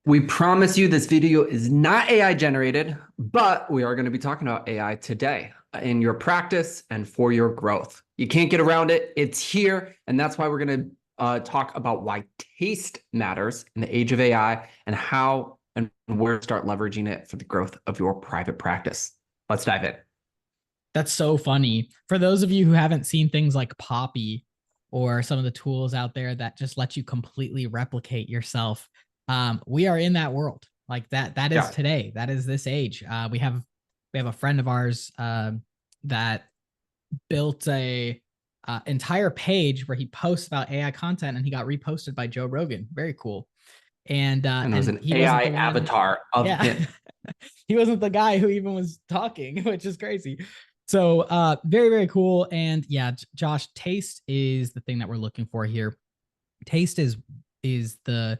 We promise you this video is not AI generated, but we are going to be talking about AI today in your practice and for your growth. You can't get around it. It's here. And that's why we're going to talk about why taste matters in the age of AI and how and where to start leveraging it for the growth of your private practice. Let's dive in. That's so funny. For those of you who haven't seen things like Poppy or some of the tools out there that just let you completely replicate yourself, we are in that world. Like that. That is Yeah. today. That is this age. We have a friend of ours that built a entire page where he posts about AI content, and he got reposted by Joe Rogan. Very cool. And it was And an he wasn't AI the one. avatar of Yeah. him. He wasn't the guy who even was talking, which is crazy. So very, very cool. And yeah, Josh, taste is the thing that we're looking for here. Taste is uh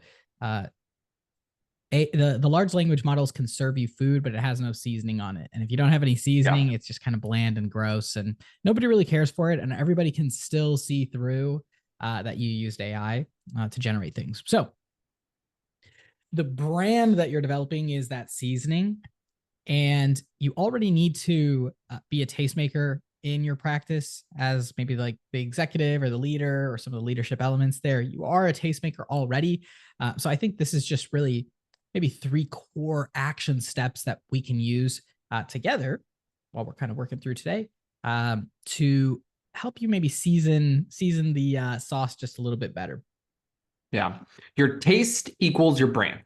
the large language models can serve you food, but it has no seasoning on it. And if you don't have any Yeah. seasoning, it's just kind of bland and gross, and nobody really cares for it. And everybody can still see through that you used AI to generate things. So the brand that you're developing is that seasoning, and you already need to be a tastemaker in your practice as maybe like the executive or the leader or some of the leadership elements there. You are a tastemaker already. So I think this is just really maybe three core action steps that we can use together while we're kind of working through today to help you maybe season the sauce just a little bit better. Yeah. Your taste equals your brand.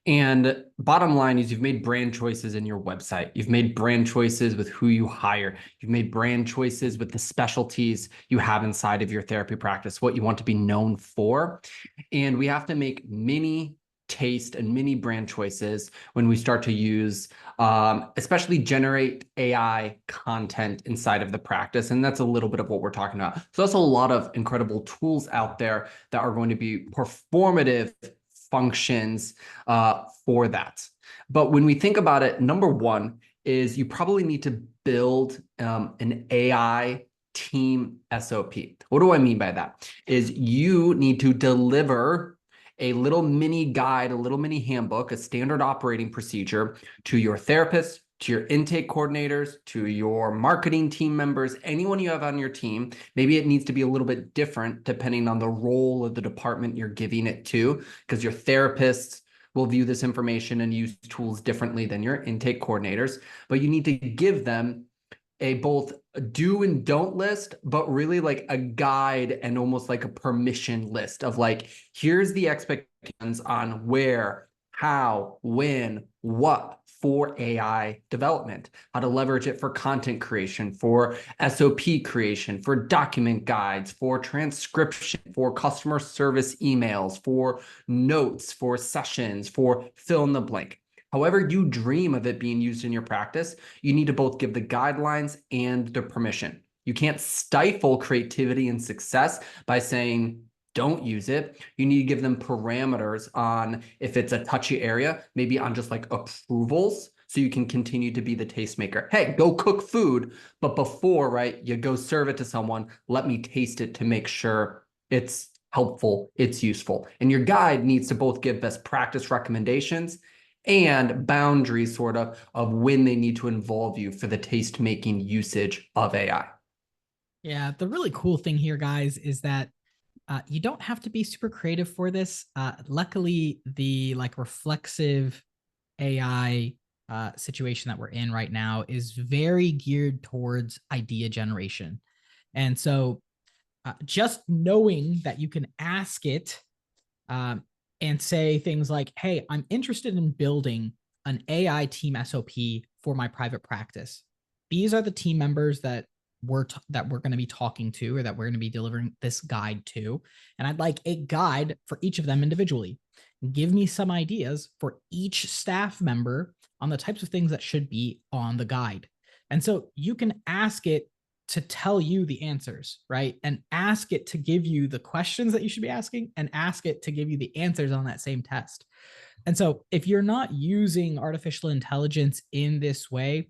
And bottom line is you've made brand choices in your website. You've made brand choices with who you hire. You've made brand choices with the specialties you have inside of your therapy practice, what you want to be known for. And we have to make many taste and many brand choices when we start to use, especially generate AI content inside of the practice. And that's a little bit of what we're talking about. So there's a lot of incredible tools out there that are going to be performative functions for that. But when we think about it, number one is you probably need to build an AI team SOP. What do I mean by that? Is you need to deliver a little mini guide, a little mini handbook, a standard operating procedure to your therapist, to your intake coordinators, to your marketing team members, anyone you have on your team. Maybe it needs to be a little bit different depending on the role of the department you're giving it to, because your therapists will view this information and use tools differently than your intake coordinators. But you need to give them a both do and don't list, but really like a guide and almost like a permission list of like, here's the expectations on where, how, when, what for AI development, how to leverage it for content creation, for SOP creation, for document guides, for transcription, for customer service emails, for notes, for sessions, for fill in the blank. However you dream of it being used in your practice, you need to both give the guidelines and the permission. You can't stifle creativity and success by saying, don't use it. You need to give them parameters on if it's a touchy area, maybe on just like approvals, so you can continue to be the tastemaker. Hey, go cook food, but before, right, you go serve it to someone, let me taste it to make sure it's helpful, it's useful. And your guide needs to both give best practice recommendations and boundaries sort of when they need to involve you for the taste making usage of AI. Yeah, the really cool thing here, guys, is that you don't have to be super creative for this. Luckily, the like reflexive AI situation that we're in right now is very geared towards idea generation. And so just knowing that you can ask it um, and say things like, hey, I'm interested in building an AI team SOP for my private practice. These are the team members that we're going to be talking to, or that we're going to be delivering this guide to, and I'd like a guide for each of them individually. Give me some ideas for each staff member on the types of things that should be on the guide. And so you can ask it to tell you the answers, right? And ask it to give you the questions that you should be asking, and ask it to give you the answers on that same test. And so if you're not using artificial intelligence in this way,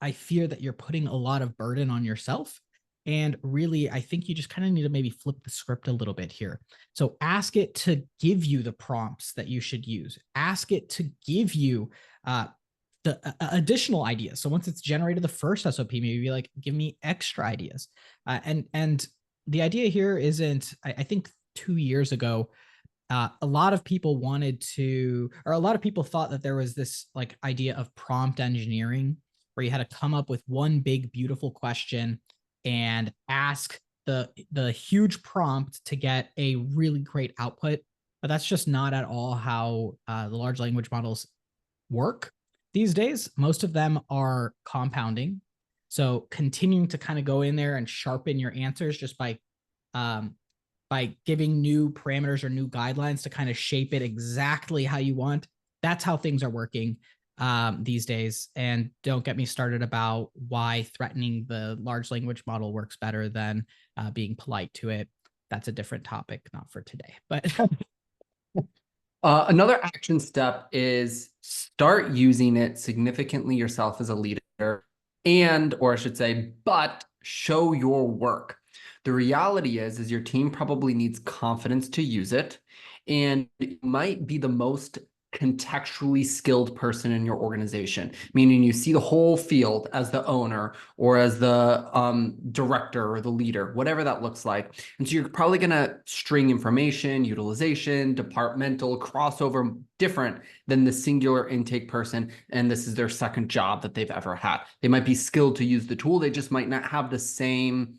I fear that you're putting a lot of burden on yourself And really, I think you just kind of need to maybe flip the script a little bit here. So ask it to give you the prompts that you should use. Ask it to give you the additional ideas. So once it's generated the first SOP, maybe be like, give me extra ideas. And the idea here isn't, I think 2 years ago, a lot of people wanted to, or a lot of people thought that there was this like idea of prompt engineering where you had to come up with one big, beautiful question and ask the huge prompt to get a really great output. But that's just not at all how the large language models work these days. Most of them are compounding. So continuing to kind of go in there and sharpen your answers just by giving new parameters or new guidelines to kind of shape it exactly how you want. That's how things are working these days. And don't get me started about why threatening the large language model works better than being polite to it. That's a different topic, not for today. But Another action step is start using it significantly yourself as a leader, and, or I should say, but show your work. The reality is your team probably needs confidence to use it, and it might be the most contextually skilled person in your organization, meaning you see the whole field as the owner or as the director or the leader, whatever that looks like. And so you're probably going to string information, utilization, departmental, crossover different than the singular intake person. And this is their second job that they've ever had. They might be skilled to use the tool. They just might not have the same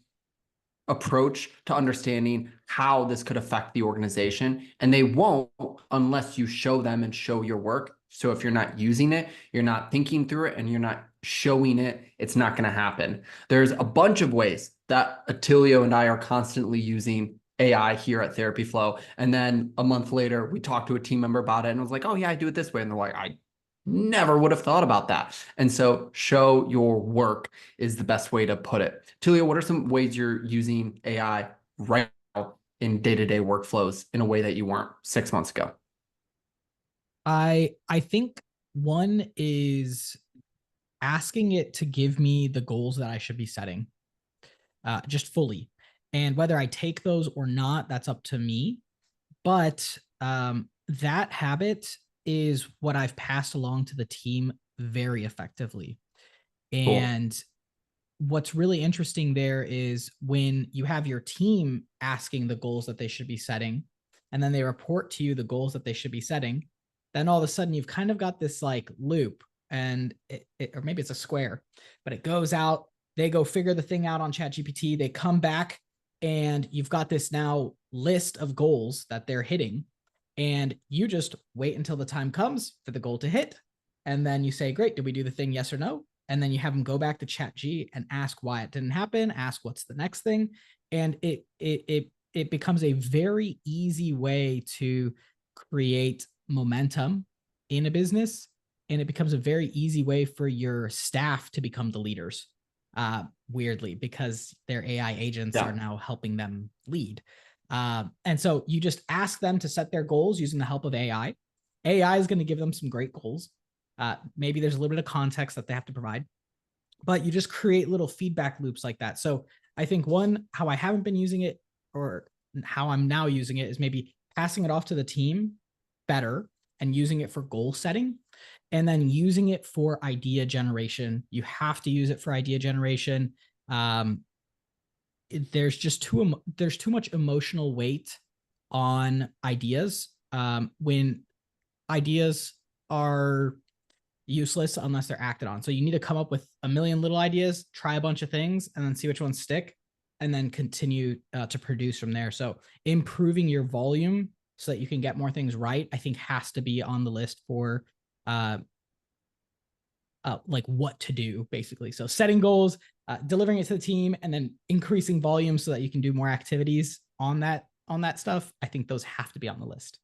approach to understanding how this could affect the organization. And they won't unless you show them and show your work. So if you're not using it, you're not thinking through it, and you're not showing it, it's not going to happen. There's a bunch of ways that Attilio and I are constantly using AI here at Therapy Flow. And then a month later, we talked to a team member about it and was like, oh yeah, I do it this way. And they're like, I never would have thought about that. And so show your work is the best way to put it. Tulio, what are some ways you're using AI right now in day-to-day workflows in a way that you weren't 6 months ago? I think one is asking it to give me the goals that I should be setting, just fully. And whether I take those or not, that's up to me. But that habit is what I've passed along to the team very effectively. Cool. And what's really interesting there is when you have your team asking the goals that they should be setting, and then they report to you the goals that they should be setting, then all of a sudden you've kind of got this like loop, and or maybe it's a square, but it goes out, they go figure the thing out on ChatGPT, they come back, and you've got this now list of goals that they're hitting, and you just wait until the time comes for the goal to hit, and then you say, great, did we do the thing, yes or no? And then you have them go back to ChatG and ask why it didn't happen, ask what's the next thing, and it becomes a very easy way to create momentum in a business, and it becomes a very easy way for your staff to become the leaders, weirdly, because their AI agents are now helping them lead. And so you just ask them to set their goals using the help of AI. AI is going to give them some great goals. Maybe there's a little bit of context that they have to provide, but you just create little feedback loops like that. So I think one, how I haven't been using it, or how I'm now using it, is maybe passing it off to the team better and using it for goal setting, and then using it for idea generation. You have to use it for idea generation. There's too much emotional weight on ideas when ideas are useless unless they're acted on. So you need to come up with a million little ideas, try a bunch of things, and then see which ones stick, and then continue to produce from there. So improving your volume so that you can get more things right, I think, has to be on the list for like what to do, basically. So setting goals, delivering it to the team, and then increasing volume so that you can do more activities on that stuff. I think those have to be on the list.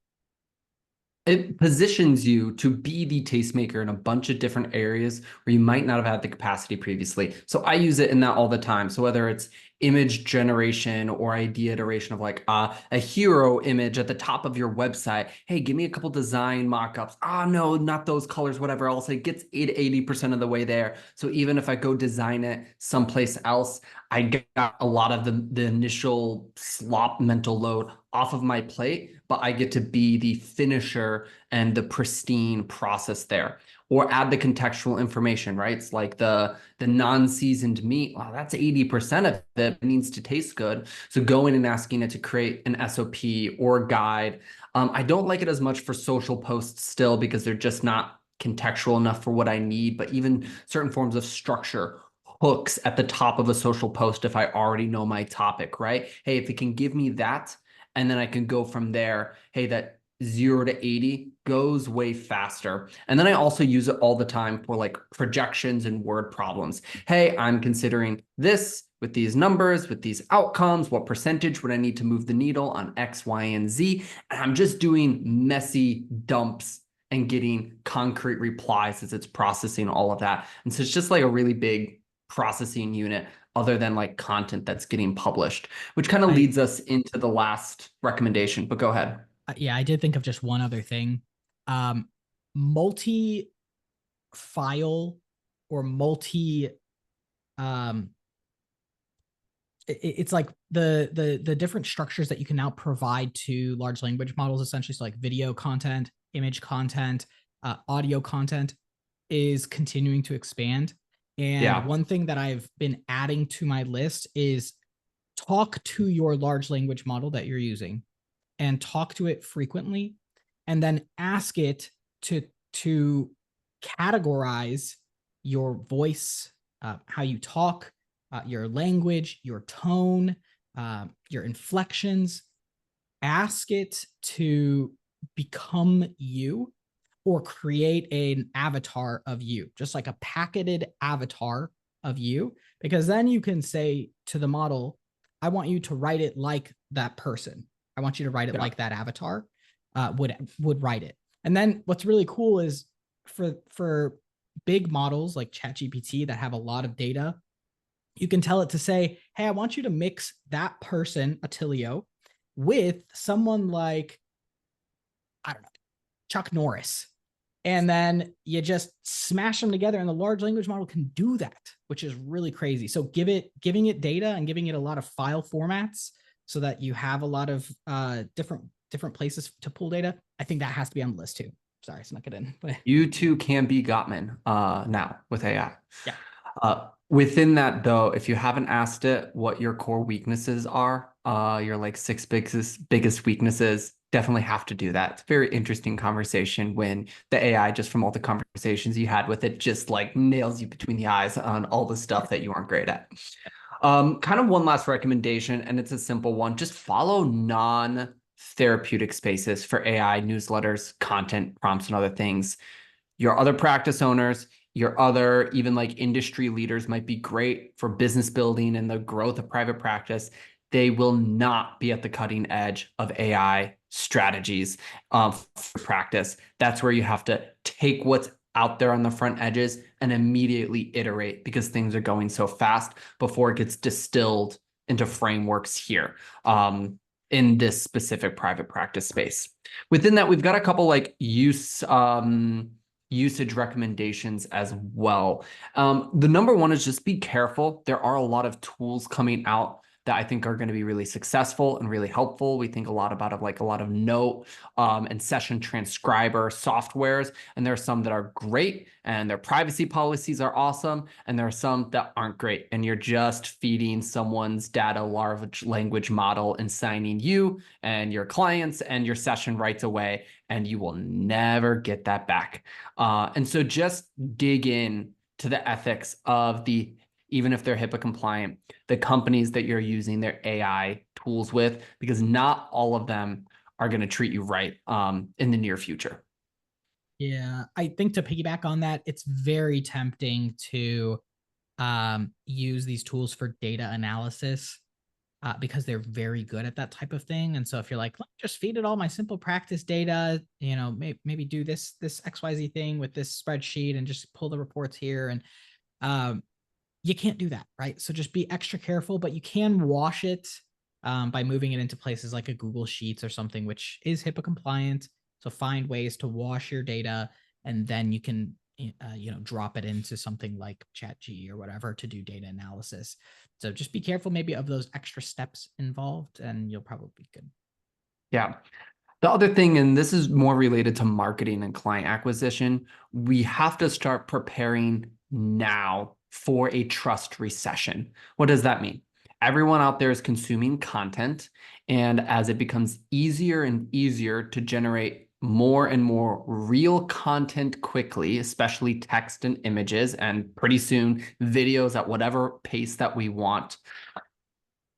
It positions you to be the tastemaker in a bunch of different areas where you might not have had the capacity previously. So I use it in that all the time. So whether it's image generation or idea iteration of like a hero image at the top of your website. Hey, give me a couple design mockups. Ah, no, not those colors, whatever else. It gets 80% of the way there. So even if I go design it someplace else, I got a lot of the initial slop mental load off of my plate, but I get to be the finisher and the pristine process there. Or add the contextual information, right? It's like the non-seasoned meat. Wow, that's 80% of it. It needs to taste good. So go in and asking it to create an SOP or guide. I don't like it as much for social posts still because they're just not contextual enough for what I need, but even certain forms of structure, hooks at the top of a social post if I already know my topic, right? Hey, if it can give me that, and then I can go from there. Hey, that 0 to 80 goes way faster. And then I also use it all the time for like projections and word problems. Hey, I'm considering this with these numbers, with these outcomes, what percentage would I need to move the needle on X, Y, and Z? And I'm just doing messy dumps and getting concrete replies as it's processing all of that. And so it's just like a really big processing unit other than like content that's getting published, which kind of I leads us into the last recommendation, but go ahead. Yeah, I did think of just one other thing. Multi file or multi um it's like the different structures that you can now provide to large language models, essentially. So like video content, image content, audio content is continuing to expand. And Yeah. one thing that I've been adding to my list is talk to your large language model that you're using and talk to it frequently, and then ask it to categorize your voice, how you talk, your language, your tone, your inflections. Ask it to become you or create an avatar of you, just like a packeted avatar of you, because then you can say to the model, I want you to write it like that person. I want you to write it Yeah. like that avatar would write it. And then what's really cool is for big models like ChatGPT that have a lot of data, you can tell it to say, hey, I want you to mix that person, Attilio, with someone like, I don't know, Chuck Norris. And then you just smash them together, and the large language model can do that, which is really crazy. So giving it data and giving it a lot of file formats so that you have a lot of different places to pull data. I think that has to be on the list too. Sorry, snuck it in. But You too can be Gottman now with AI. yeah. Within that though, if you haven't asked it what your core weaknesses are, your like six biggest weaknesses, definitely have to do that. It's a very interesting conversation when the AI, just from all the conversations you had with it, just like nails you between the eyes on all the stuff that you aren't great at. Kind of one last recommendation, and it's a simple one. Just follow non-therapeutic spaces for AI newsletters, content, prompts, and other things. Your other practice owners, your other even like industry leaders might be great for business building and the growth of private practice. They will not be at the cutting edge of AI strategies for practice. That's where you have to take what's out there on the front edges and immediately iterate because things are going so fast before it gets distilled into frameworks here in this specific private practice space. Within that, we've got a couple like usage recommendations as well. The number one is just be careful. There are a lot of tools coming out that I think are going to be really successful and really helpful. We think a lot about like a lot of note and session transcriber softwares, and there are some that are great and their privacy policies are awesome, and there are some that aren't great, and you're just feeding someone's data large language model and signing you and your clients and your session rights away, and you will never get that back. And so just dig in to the ethics of the, even if they're HIPAA compliant, the companies that you're using their AI tools with, because not all of them are going to treat you right in the near future. Yeah, I think to piggyback on that, it's very tempting to use these tools for data analysis because they're very good at that type of thing. And so if you're like, let me just feed it all my simple practice data, maybe do this XYZ thing with this spreadsheet and just pull the reports here. And you can't do that, right? So just be extra careful, but you can wash it by moving it into places like a Google Sheets or something, which is HIPAA compliant. So find ways to wash your data, and then you can drop it into something like ChatG or whatever to do data analysis. So just be careful maybe of those extra steps involved, and you'll probably be good. Yeah. The other thing, and this is more related to marketing and client acquisition, we have to start preparing now for a trust recession. What does that mean? Everyone out there is consuming content, and as it becomes easier and easier to generate more and more real content quickly, especially text and images, and pretty soon videos at whatever pace that we want,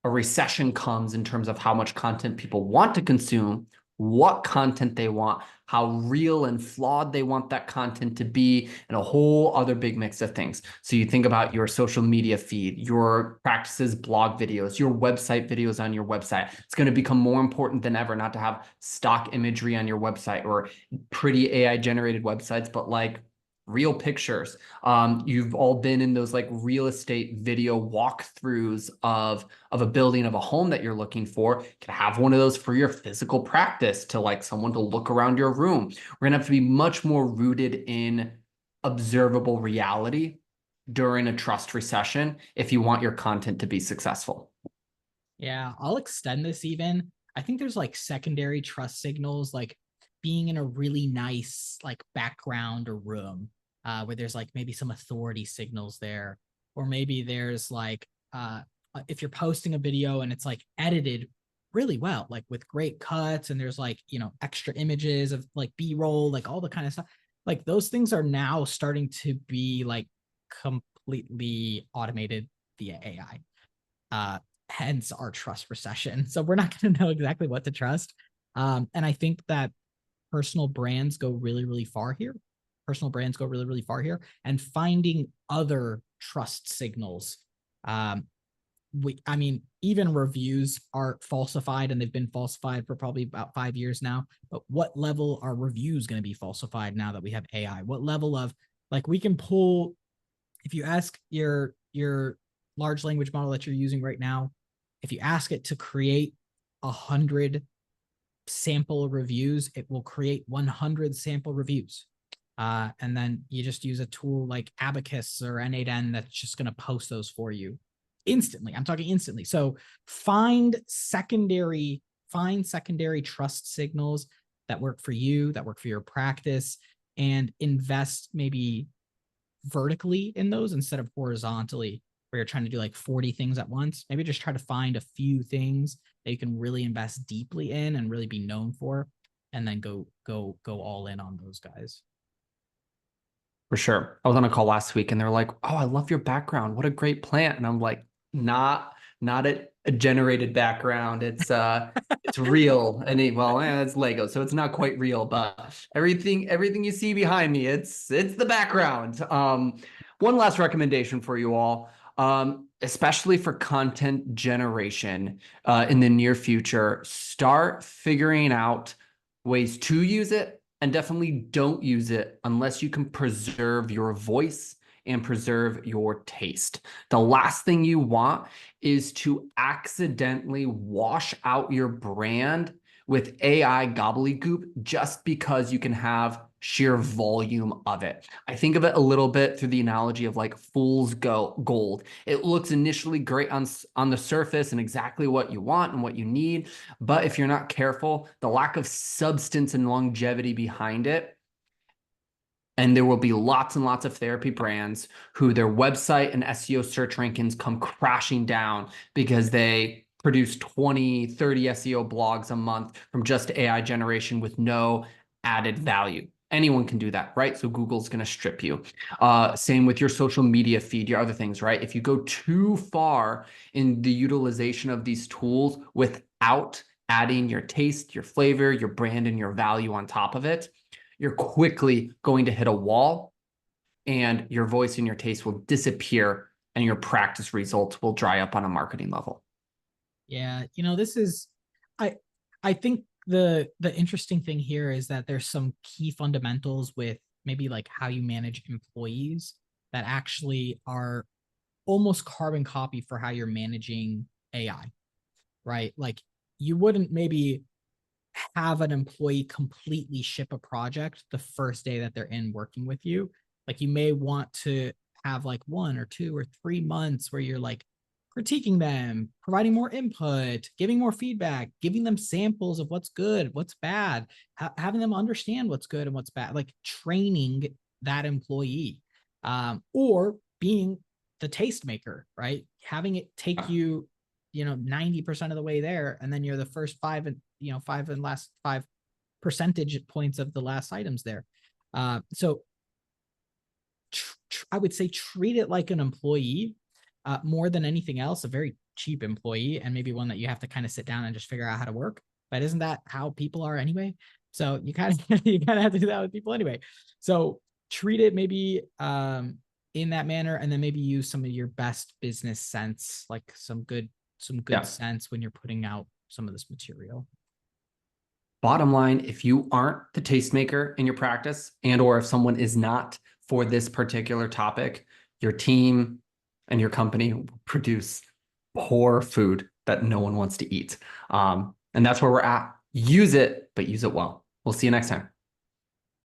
a recession comes in terms of how much content people want to consume, what content they want, how real and flawed they want that content to be, and a whole other big mix of things. So you think about your social media feed, your practices, blog videos, your website videos on your website. It's going to become more important than ever not to have stock imagery on your website or pretty AI generated websites, but like real pictures. You've all been in those like real estate video walkthroughs of a building, of a home that you're looking for. You can have one of those for your physical practice, to like someone to look around your room. We're gonna have to be much more rooted in observable reality during a trust recession if you want your content to be successful. Yeah, I'll extend this even. I think there's like secondary trust signals, like being in a really nice like background or room where there's like maybe some authority signals there, or maybe there's like if you're posting a video and it's like edited really well, like with great cuts, and there's like extra images of like B-roll, like all the kind of stuff. Like those things are now starting to be like completely automated via AI. Hence our trust recession. So we're not going to know exactly what to trust. And I think that personal brands go really, really far here. Personal brands go really, really far here, and finding other trust signals. I mean, even reviews are falsified, and they've been falsified for probably about 5 years now. But what level are reviews going to be falsified now that we have AI? What level of, like, we can pull, if you ask your large language model that you're using right now, if you ask it to create 100 sample reviews, it will create 100 sample reviews. And then you just use a tool like Abacus or N8N that's just going to post those for you instantly. I'm talking instantly. So find secondary trust signals that work for you, that work for your practice, and invest maybe vertically in those instead of horizontally, where you're trying to do like 40 things at once. Maybe just try to find a few things that you can really invest deeply in and really be known for, and then go all in on those guys. For sure. I was on a call last week and they're like, "Oh, I love your background. What a great plant." And I'm like, not a generated background. It's real. And it's Lego, so it's not quite real, but everything you see behind me, it's the background. One last recommendation for you all, especially for content generation in the near future, start figuring out ways to use it, and definitely don't use it unless you can preserve your voice and preserve your taste. The last thing you want is to accidentally wash out your brand with AI gobbledygook just because you can have sheer volume of it. I think of it a little bit through the analogy of like fool's gold. It looks initially great on the surface and exactly what you want and what you need, but if you're not careful, the lack of substance and longevity behind it, and there will be lots and lots of therapy brands who their website and SEO search rankings come crashing down because they produce 20, 30 SEO blogs a month from just AI generation with no added value. Anyone can do that, right? So Google's going to strip you. Same with your social media feed, your other things, right? If you go too far in the utilization of these tools without adding your taste, your flavor, your brand, and your value on top of it, you're quickly going to hit a wall, and your voice and your taste will disappear, and your practice results will dry up on a marketing level. Yeah, this is, I think the interesting thing here is that there's some key fundamentals with maybe like how you manage employees that actually are almost carbon copy for how you're managing AI, right? Like you wouldn't maybe have an employee completely ship a project the first day that they're in working with you. Like you may want to have like 1 or 2 or 3 months where you're like critiquing them, providing more input, giving more feedback, giving them samples of what's good, what's bad, having them understand what's good and what's bad, like training that employee, or being the tastemaker, right? Having it take you, 90% of the way there, and then you're the first five and five and last 5 percentage points of the last items there. So I would say treat it like an employee, more than anything else, a very cheap employee, and maybe one that you have to kind of sit down and just figure out how to work. But isn't that how people are anyway? So you kind of you kind of have to do that with people anyway. So treat it maybe in that manner, and then maybe use some of your best business sense, like some good sense when you're putting out some of this material. Bottom line, if you aren't the tastemaker in your practice, and or if someone is not for this particular topic, your team and your company will produce poor food that no one wants to eat. And that's where we're at. Use it, but use it well. We'll see you next time.